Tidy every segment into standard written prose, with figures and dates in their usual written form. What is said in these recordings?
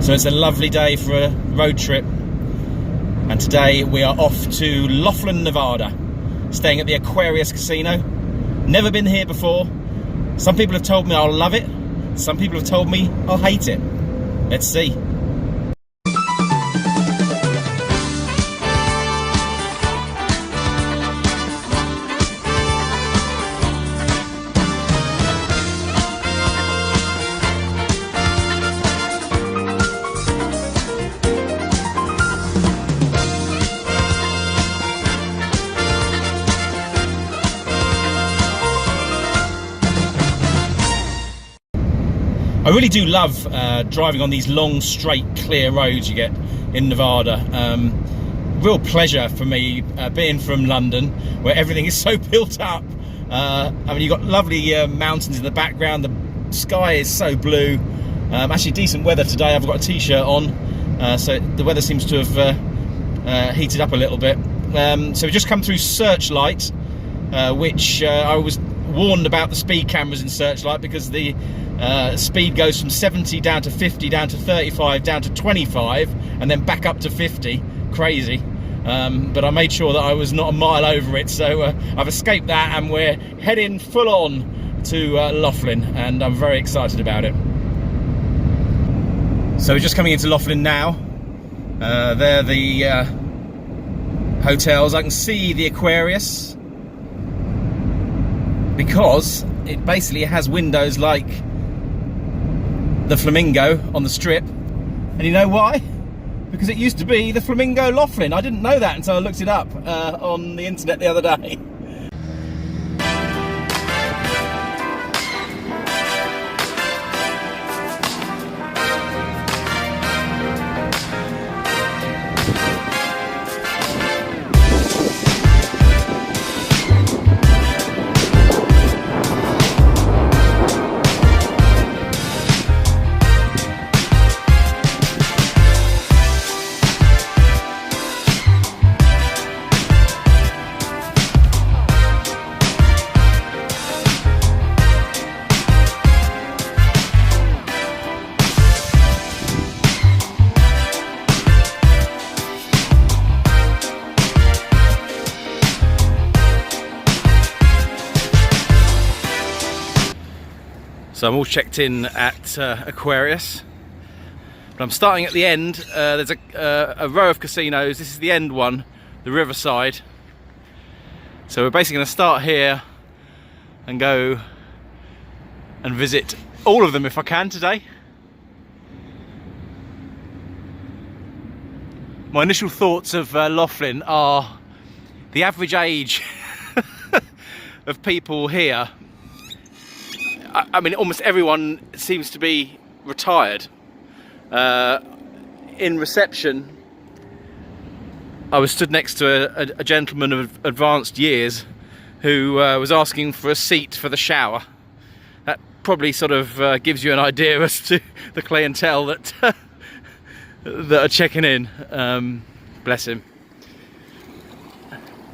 So it's a lovely day for a road trip, and today we are off to Laughlin, Nevada, staying at the Aquarius Casino. Never been here before. Some people have told me I'll love it, some people have told me I'll hate it. Let's see. I really do love driving on these long, straight, clear roads you get in Nevada. Real pleasure for me, being from London, where everything is so built up. I mean, you've got lovely mountains in the background, the sky is so blue. Actually decent weather today, I've got a t-shirt on, so the weather seems to have heated up a little bit. So we've just come through Searchlight, which I was warned about the speed cameras in Searchlight, because the speed goes from 70 down to 50, down to 35, down to 25, and then back up to 50. Crazy. But I made sure that I was not a mile over it, so I've escaped that, and we're heading full on to Laughlin, and I'm very excited about it. So we're just coming into Laughlin now. They're the hotels. I can see the Aquarius, because it basically has windows like the Flamingo on the Strip. And you know why? Because it used to be the Flamingo Laughlin. I didn't know that until I looked it up on the internet the other day. So I'm all checked in at Aquarius, but I'm starting at the end. There's a row of casinos. This is the end one, the Riverside. So we're basically going to start here and go and visit all of them if I can today. My initial thoughts of Laughlin are the average age of people here. I mean, almost everyone seems to be retired. In reception, I was stood next to a gentleman of advanced years who was asking for a seat for the shower. That probably sort of gives you an idea as to the clientele that that are checking in. Bless him.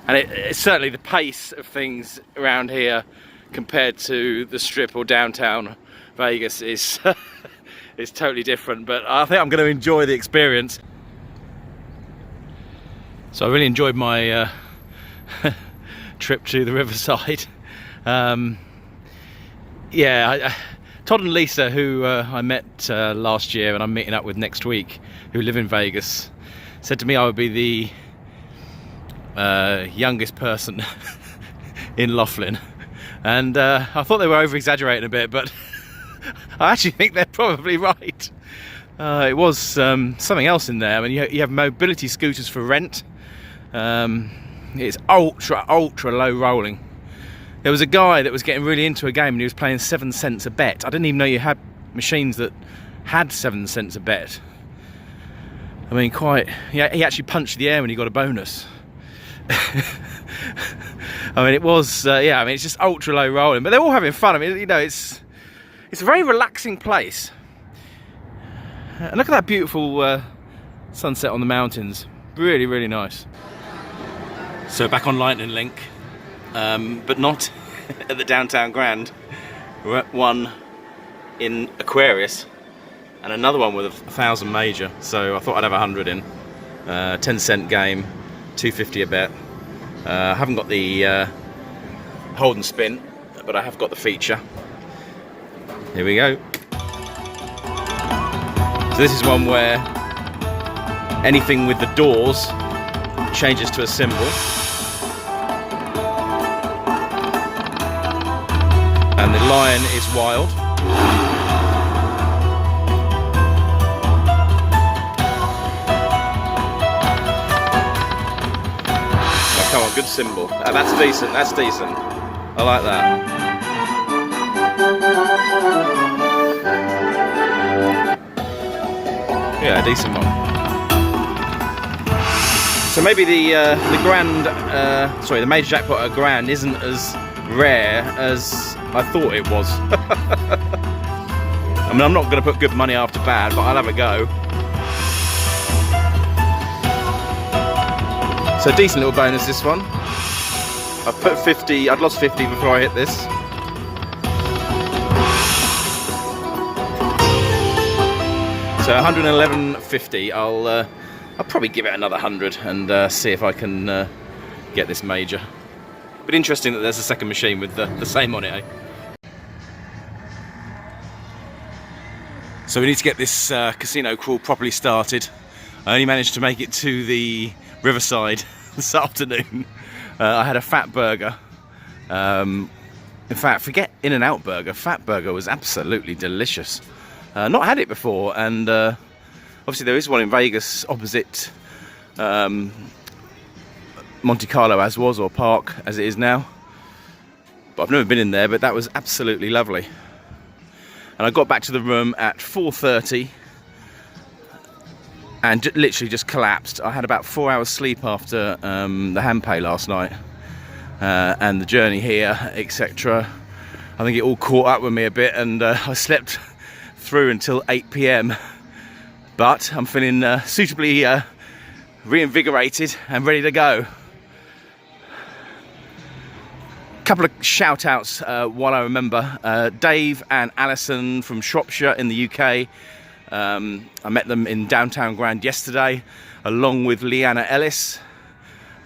And it's certainly the pace of things around here compared to the Strip or downtown Vegas is is totally different, but I think I'm going to enjoy the experience. So I really enjoyed my trip to the Riverside. Yeah, Todd and Lisa, who I met last year and I'm meeting up with next week, who live in Vegas, said to me I would be the youngest person in Laughlin. And I thought they were over-exaggerating a bit, but I actually think they're probably right. It was something else in there. I mean, you have mobility scooters for rent. It's ultra low rolling. There was a guy that was getting really into a game and he was playing 7 cents a bet. I didn't even know you had machines that had 7 cents a bet. I mean, he actually punched the air when he got a bonus. I mean, it was, yeah, I mean, it's just ultra low rolling, but they're all having fun. I mean, you know, it's a very relaxing place. And look at that beautiful sunset on the mountains. Really, really nice. So back on Lightning Link, but not at the Downtown Grand. We're at one in Aquarius. and another one with 1,000 major. So I thought I'd have 100 in. 10-cent game, 250 a bet. I haven't got the hold and spin, but I have got the feature. Here we go. So this is one where anything with the doors changes to a symbol. And the lion is wild. Oh, come on, good symbol. That's decent, that's decent. I like that. Yeah, decent one. So maybe the major jackpot at grand isn't as rare as I thought it was. I mean, I'm not going to put good money after bad, but I'll have a go. So decent little bonus this one. I've put 50, I'd lost 50 before I hit this. So 111.50. I'll probably give it another 100 and see if I can get this major. But interesting that there's a second machine with the same on it, eh? So we need to get this casino crawl properly started. I only managed to make it to the riverside this afternoon. I had a fat burger. In fact, forget In-N-Out burger. Fat burger was absolutely delicious. Not had it before, and obviously there is one in Vegas opposite Monte Carlo as was, or Park as it is now. But I've never been in there, but that was absolutely lovely. And I got back to the room at 4:30 and literally just collapsed. I had about 4 hours sleep after the hand pay last night and the journey here, etc. I think it all caught up with me a bit, and I slept through until 8 p.m. But I'm feeling suitably reinvigorated and ready to go. Couple of shout outs while I remember. Dave and Alison from Shropshire in the UK. I met them in downtown Grand yesterday, along with Leanna Ellis.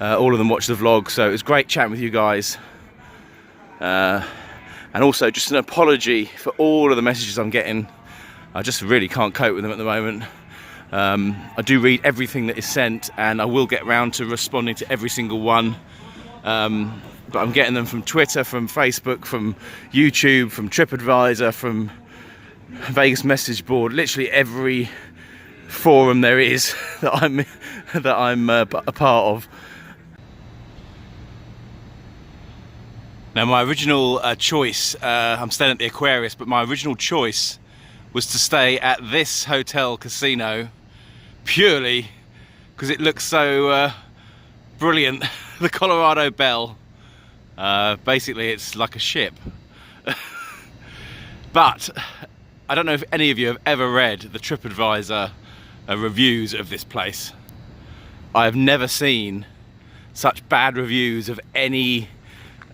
All of them watched the vlog, so it was great chatting with you guys. And also just an apology for all of the messages I'm getting. I just really can't cope with them at the moment. I do read everything that is sent, and I will get round to responding to every single one. But I'm getting them from Twitter, from Facebook, from YouTube, from TripAdvisor, from Vegas message board, literally every forum there is that I'm a part of. Now, my original choice, I'm staying at the Aquarius, but my original choice was to stay at this hotel casino purely because it looks so brilliant. The Colorado Bell. Basically, it's like a ship. But I don't know if any of you have ever read the TripAdvisor reviews of this place. I have never seen such bad reviews of any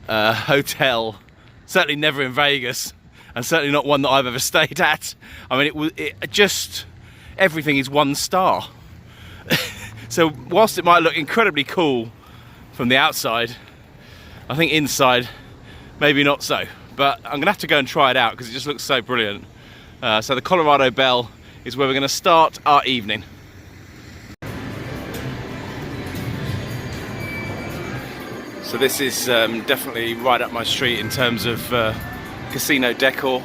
hotel, certainly never in Vegas, and certainly not one that I've ever stayed at. I mean, it just, everything is 1 star. So whilst it might look incredibly cool from the outside, I think inside, maybe not so. But I'm gonna have to go and try it out because it just looks so brilliant. So the Colorado Bell is where we're gonna start our evening. So this is definitely right up my street in terms of casino decor.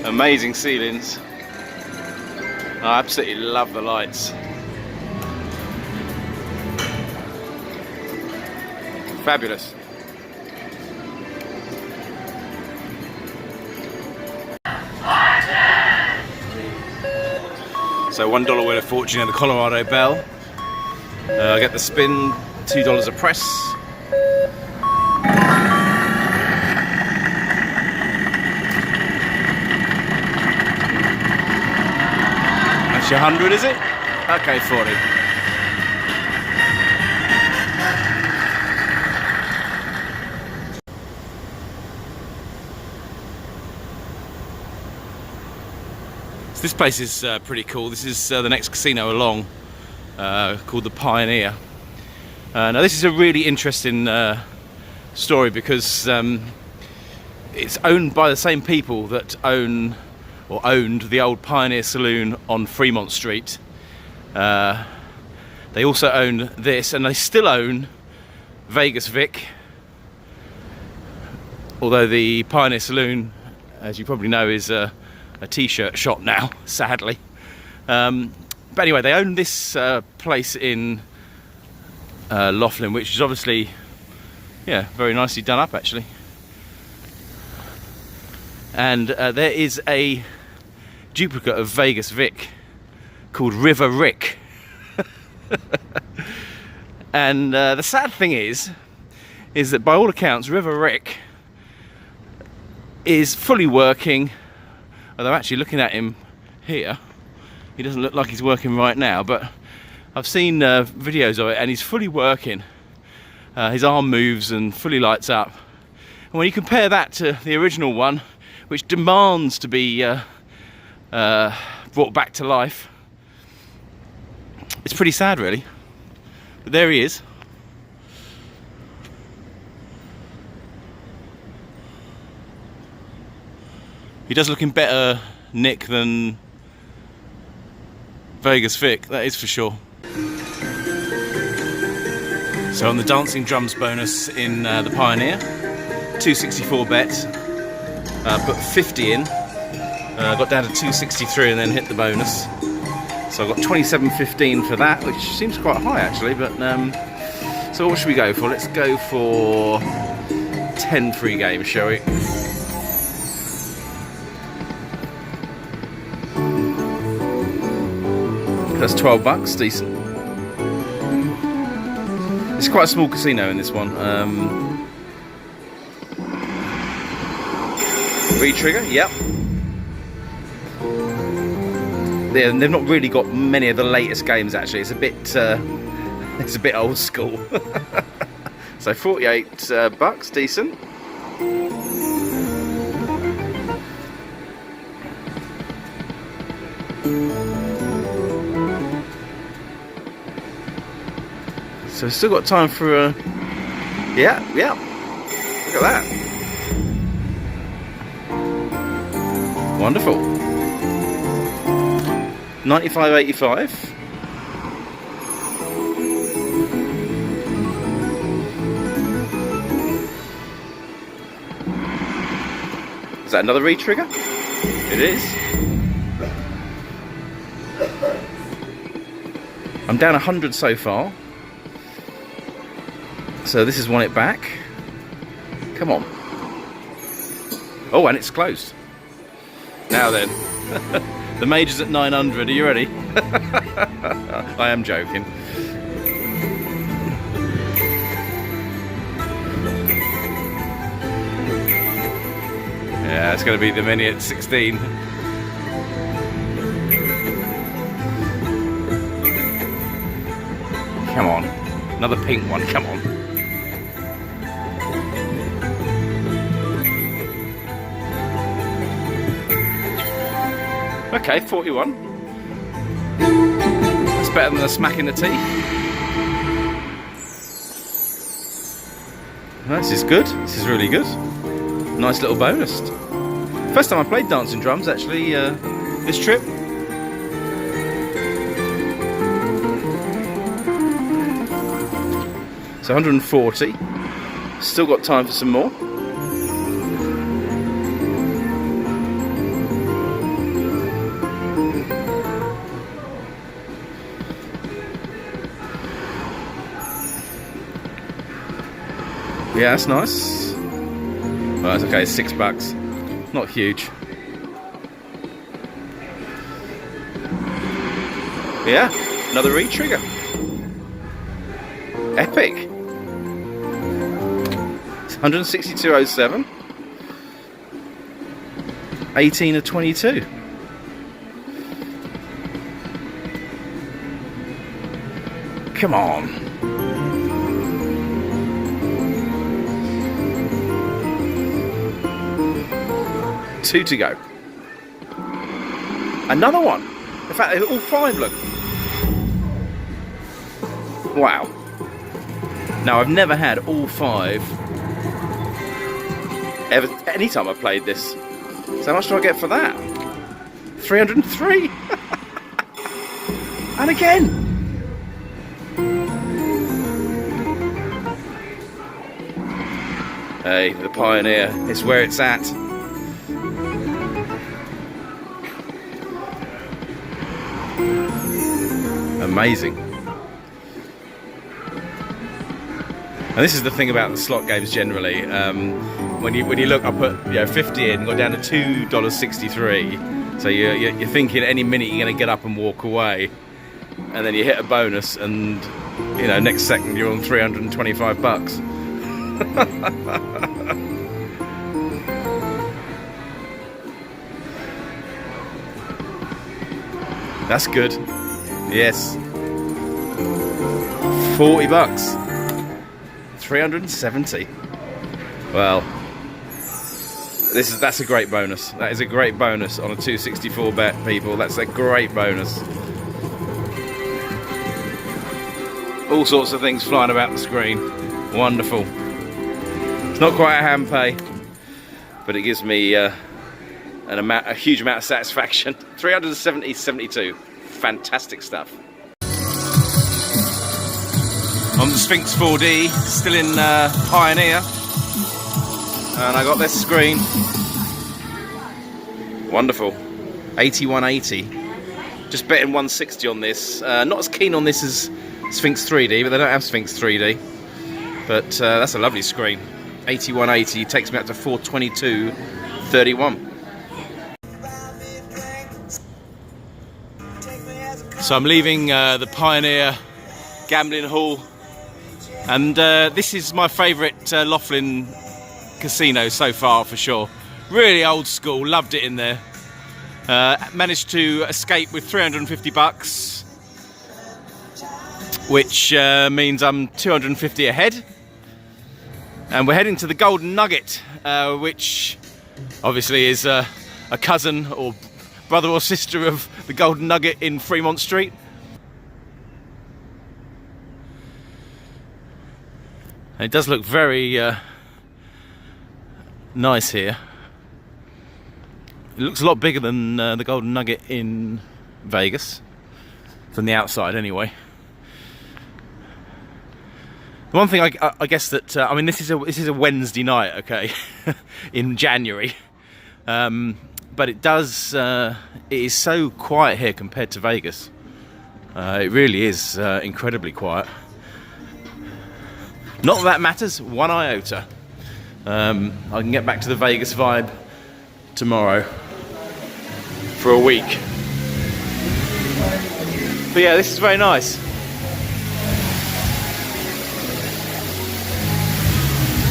Amazing ceilings. I absolutely love the lights. Fabulous. So $1 wheel of fortune in the Colorado Bell. I get the spin, $2 a press. That's your 100, is it? Okay, 40. So this place is pretty cool. This is the next casino along, called the Pioneer. Now this is a really interesting story because it's owned by the same people that owned the old Pioneer Saloon on Fremont Street. They also own this, and they still own Vegas Vic, although the Pioneer Saloon, as you probably know, is a t-shirt shop now, sadly. But anyway, they own this place in Laughlin, which is obviously, yeah, very nicely done up actually. And there is a duplicate of Vegas Vic called River Rick. And the sad thing is that by all accounts River Rick is fully working, although actually looking at him here, he doesn't look like he's working right now, but I've seen videos of it and he's fully working. His arm moves and fully lights up. And when you compare that to the original one, which demands to be brought back to life, it's pretty sad really. But there he is. He does look in better nick than Vegas Vic, that is for sure. So on the dancing drums bonus in the Pioneer, 264 bet, put 50 in, got down to 263 and then hit the bonus. So I've got 27.15 for that, which seems quite high actually, but so what should we go for? Let's go for 10 free games, shall we? That's 12 bucks, decent. It's quite a small casino in this one. Re-trigger, yep. Yeah, they've not really got many of the latest games actually. It's a bit old school. So 48 bucks, decent. So we've still got time for a... Yeah, look at that. Wonderful. 95.85. Is that another re-trigger? It is. I'm down 100 so far. So this has won it back. Come on. Oh, and it's closed. Now then. The major's at 900. Are you ready? I am joking. Yeah, it's going to be the mini at 16. Come on. Another pink one. Come on. Okay, 41. That's better than a smack in the teeth. This is good. This is really good. Nice little bonus. First time I played dancing drums actually this trip. So 140. Still got time for some more. Yeah, that's nice. Well, that's okay, it's 6 bucks. Not huge. Yeah, another re-trigger. Epic. It's 162.07. 18 of 22. Come on. Two to go. Another one. In fact, all 5 look. Wow. Now, I've never had all 5 ever, any time I've played this. So how much do I get for that? 303. And again. Hey, the Pioneer, it's where it's at. Amazing. And this is the thing about the slot games generally. When you look, I put 50 in, got down to $2.63. So you're thinking any minute you're going to get up and walk away, and then you hit a bonus, and next second you're on 325 bucks. That's good. Yes. 40 bucks. 370. Well, that's a great bonus. That is a great bonus on a 264 bet, people. That's a great bonus. All sorts of things flying about the screen. Wonderful. It's not quite a hand pay, but it gives me a huge amount of satisfaction. 370.72. Fantastic stuff. On the Sphinx 4D, still in Pioneer, and I got this screen. Wonderful. 8180. Just betting 160 on this. Not as keen on this as Sphinx 3D, but they don't have Sphinx 3D. But that's a lovely screen. 8180 takes me up to 422.31. So I'm leaving the Pioneer gambling hall, and this is my favourite Laughlin casino so far for sure. Really old school, loved it in there. Managed to escape with 350 bucks, which means I'm 250 ahead. And we're heading to the Golden Nugget, which obviously is a cousin or brother or sister of the Golden Nugget in Fremont Street. It does look very nice here. It looks a lot bigger than the Golden Nugget in Vegas, from the outside anyway. The one thing I guess that I mean, this is a Wednesday night, okay, in January, but it is so quiet here compared to Vegas. It really is incredibly quiet. Not that that matters one iota. I can get back to the Vegas vibe tomorrow for a week. But yeah, this is very nice.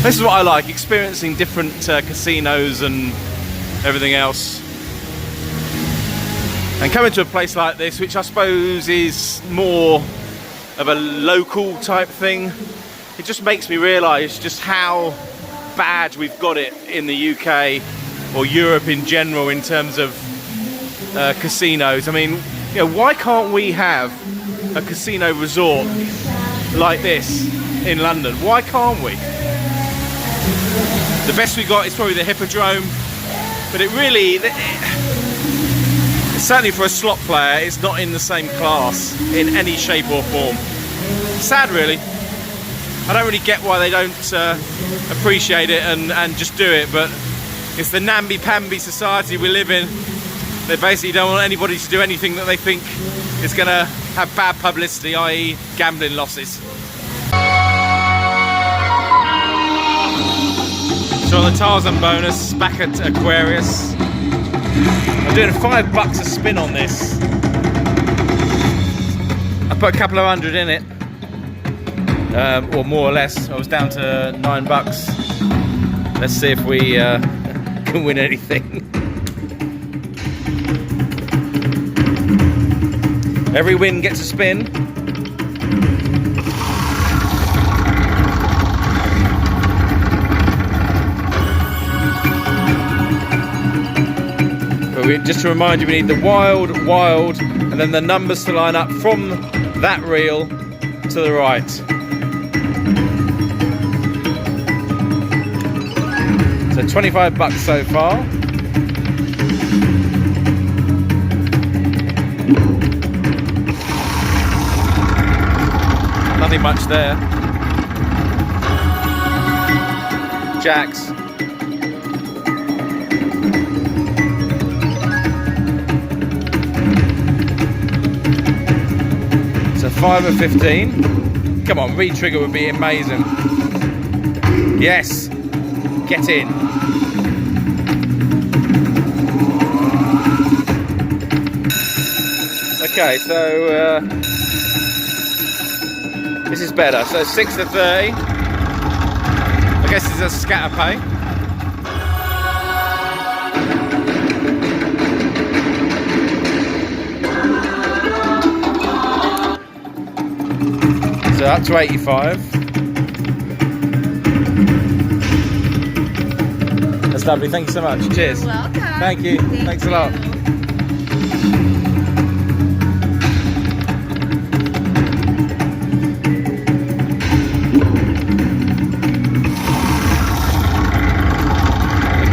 This is what I like, experiencing different casinos and everything else. And coming to a place like this, which I suppose is more of a local type thing, it just makes me realise just how bad we've got it in the UK or Europe in general in terms of casinos. I mean, why can't we have a casino resort like this in London? Why can't we? The best we got is probably the Hippodrome, but it really, certainly for a slot player, it's not in the same class in any shape or form. Sad, really. I don't really get why they don't appreciate it and just do it, but it's the namby-pamby society we live in. They basically don't want anybody to do anything that they think is going to have bad publicity, i.e. gambling losses. So on the Tarzan bonus, back at Aquarius, I'm doing $5 a spin on this. I put a couple of hundred in it, or more or less. I was down to $9. Let's see if we can win anything. Every win gets a spin. But just to remind you, we need the wild, and then the numbers to line up from that reel to the right. So 25 bucks so far. Nothing much there. Jacks. So 5 of 15. Come on, re-trigger would be amazing. Yes. Get in. Okay, so this is better. So 6 to 30. I guess it's a scatter pay. So up to 85. That's lovely. Thank you so much. Cheers. You're welcome. Thank you. Thanks a lot.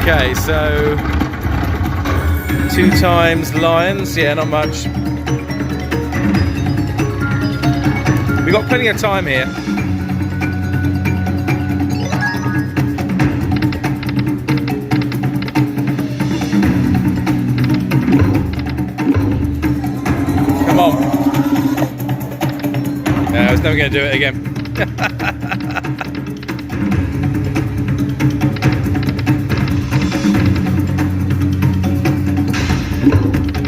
Okay, so 2 times Lions, yeah, not much. We've got plenty of time here. Come on. No, I was never going to do it again.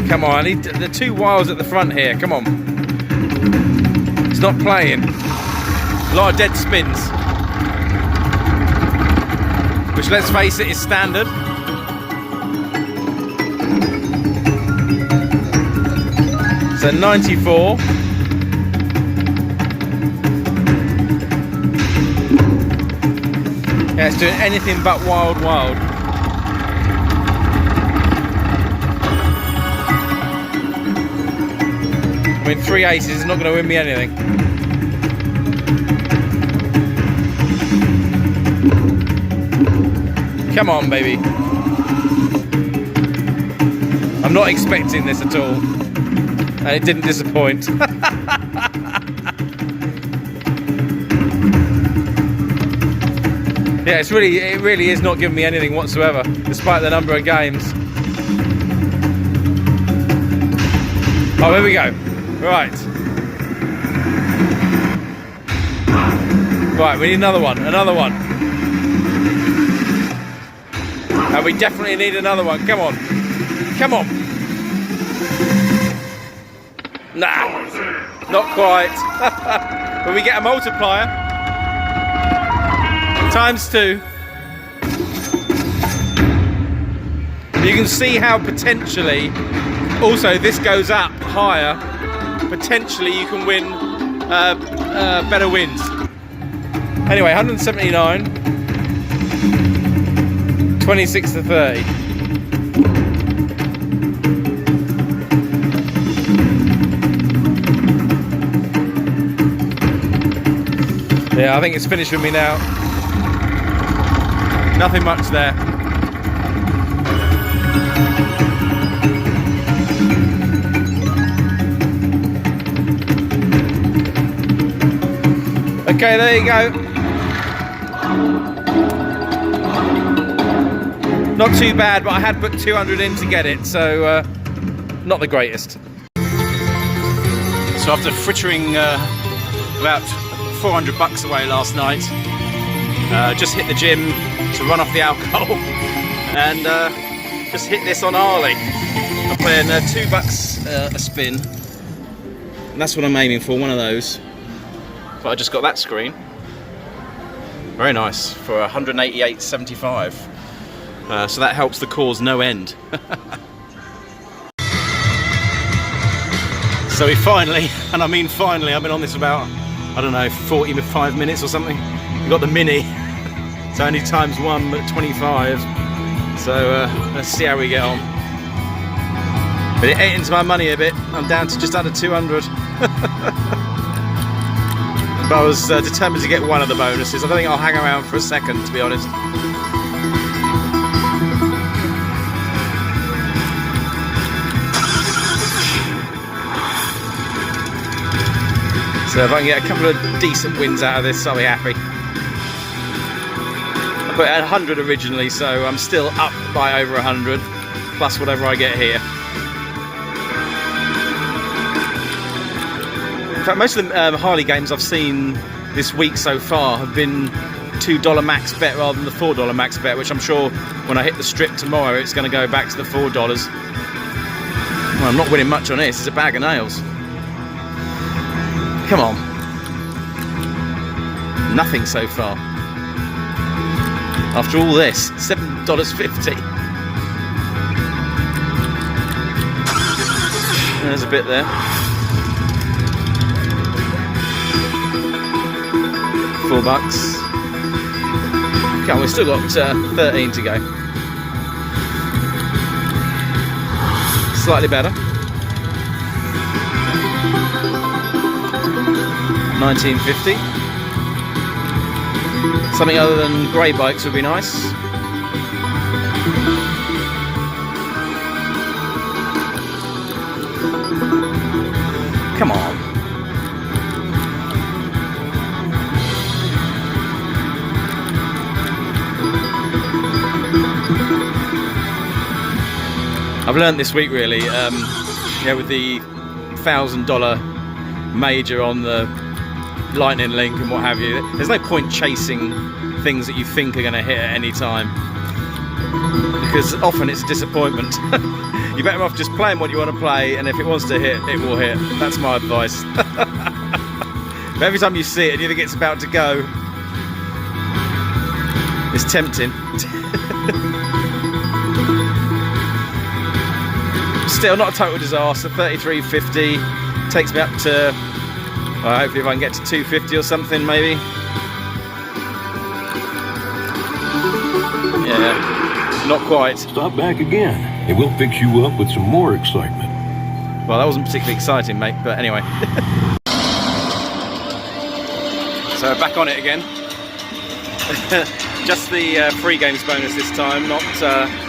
Come on, I need the 2 wires at the front here. Come on. It's not playing. A lot of dead spins. Which, let's face it, is standard. So 94. Yeah, it's doing anything but wild. I mean, 3 aces is not going to win me anything. Come on, baby. I'm not expecting this at all. And it didn't disappoint. Yeah, it really is not giving me anything whatsoever, despite the number of games. Oh, here we go. Right. Right, we need another one. And we definitely need another one. Come on. Nah, not quite. But we get a multiplier. ×2. You can see how potentially, also this goes up higher, potentially you can win better wins. Anyway, 179, 26 to 30. Yeah, I think it's finished with me now. Nothing much there. Okay, there you go. Not too bad, but I had put 200 in to get it, so not the greatest. So after frittering about 400 bucks away last night, just hit the gym to run off the alcohol and just hit this on Arlie. I'm playing $2 a spin, and that's what I'm aiming for, one of those. But I just got that screen. Very nice for 188.75. So that helps the cause no end. So we finally, and I mean finally, I've been on this about, I don't know, 45 minutes or something. We got the mini. It's only ×1 but 25. So let's see how we get on. But it ate into my money a bit. I'm down to just under 200. But I was determined to get one of the bonuses. I don't think I'll hang around for a second, to be honest. So if I can get a couple of decent wins out of this, I'll be happy. I put 100 originally, so I'm still up by over 100, plus whatever I get here. In fact, most of the Harley games I've seen this week so far have been $2 max bet rather than the $4 max bet, which I'm sure when I hit the strip tomorrow, it's going to go back to the $4. Well, I'm not winning much on this. It's a bag of nails. Come on. Nothing so far. After all this, $7.50. There's a bit there. $4. Okay, we've still got 13 to go. Slightly better. 1950. Something other than grey bikes would be nice. Come on. I've learned this week really, yeah, with the $1,000 major on the lightning link and what have you, there's no point chasing things that you think are going to hit at any time, because often it's a disappointment. You're better off just playing what you want to play, and if it wants to hit, it will hit. That's my advice. But every time you see it and you think it's about to go, it's tempting. Still not a total disaster. 33.50 takes me up to, well, hopefully if I can get to 250 or something, maybe. Yeah, not quite. Stop back again, and we'll fix you up with some more excitement. Well, that wasn't particularly exciting, mate, but anyway. So back on it again. Just the free games bonus this time, not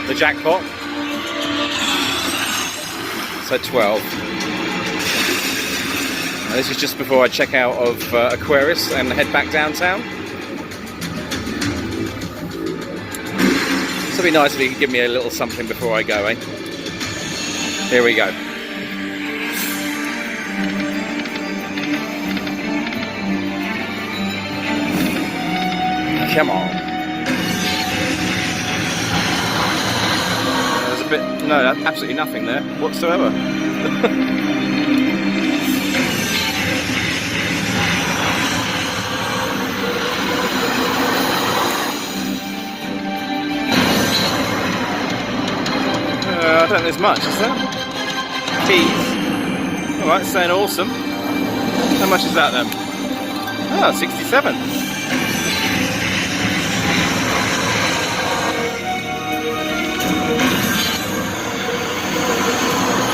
the jackpot. So 12. Now, this is just before I check out of Aquarius and head back downtown. So it'd be nice if you could give me a little something before I go, eh? Here we go. Come on. There's a bit, no, absolutely nothing there whatsoever. I don't think there's much, is there? Keys. Alright, saying awesome. How much is that then? Oh, 67.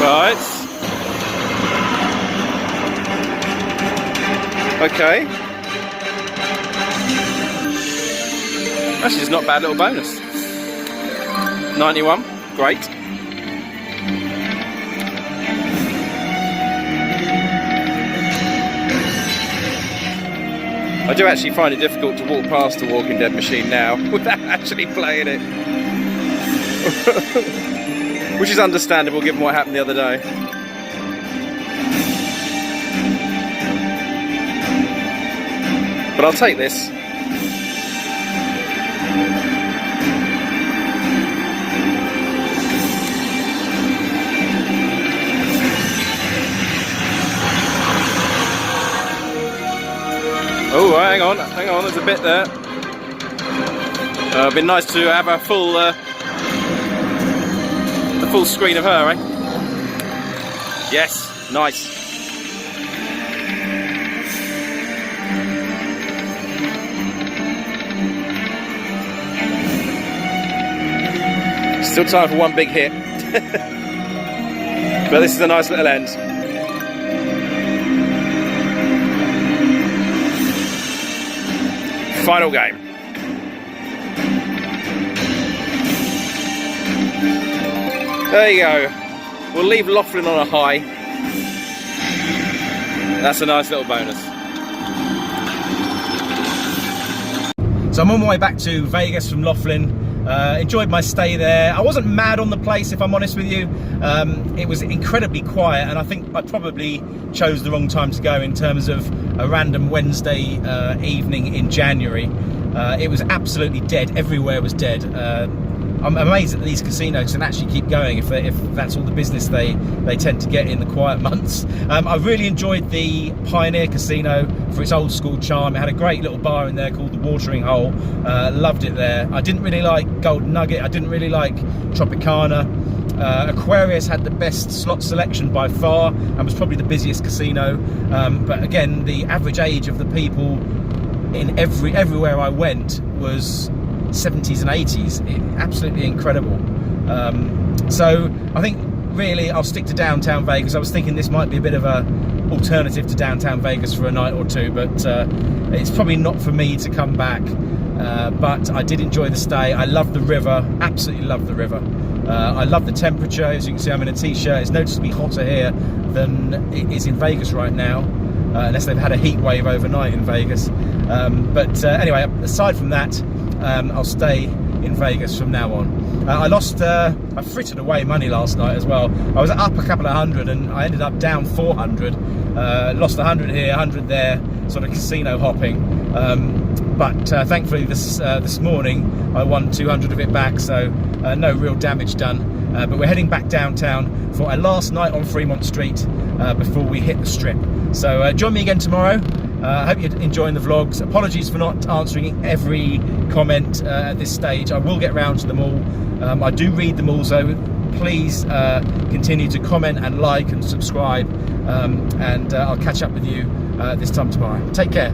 Right. Okay. Actually, it's not a bad little bonus. 91. Great. I do actually find it difficult to walk past the Walking Dead machine now without actually playing it. Which is understandable given what happened the other day. But I'll take this. Oh, hang on, there's a bit there. It'd be nice to have a full screen of her, eh? Yes, nice. Still time for one big hit. But this is a nice little end. Final game. There you go. We'll leave Laughlin on a high. That's a nice little bonus. So I'm on my way back to Vegas from Laughlin. Enjoyed my stay there. I wasn't mad on the place, if I'm honest with you. It was incredibly quiet, and I think I probably chose the wrong time to go in terms of a random Wednesday evening in January. It was absolutely dead. Everywhere was dead. I'm amazed that these casinos can actually keep going if that's all the business they tend to get in the quiet months. I really enjoyed the Pioneer Casino for its old school charm. It had a great little bar in there called the Watering Hole. Loved it there. I didn't really like Golden Nugget. I didn't really like Tropicana. Aquarius had the best slot selection by far and was probably the busiest casino. But again, the average age of the people in everywhere I went was 70s and 80s. Absolutely incredible. So I think really I'll stick to downtown Vegas. I was thinking this might be a bit of a alternative to downtown Vegas for a night or two, but it's probably not for me to come back. But I did enjoy the stay. I love the river, absolutely love the river. I love the temperature. As you can see, I'm in a t-shirt. It's noticeably hotter here than it is in Vegas right now, unless they've had a heat wave overnight in Vegas. But anyway, aside from that, I'll stay in Vegas from now on. I frittered away money last night as well. I was up a couple of hundred and I ended up down 400. Lost 100 here, 100 there, sort of casino hopping. But thankfully this morning I won 200 of it back, so no real damage done. But we're heading back downtown for a last night on Fremont Street before we hit the Strip. So join me again tomorrow. I hope you're enjoying the vlogs. Apologies for not answering every comment at this stage. I will get round to them all. I do read them all, so please continue to comment and like and subscribe, and I'll catch up with you this time tomorrow. Take care.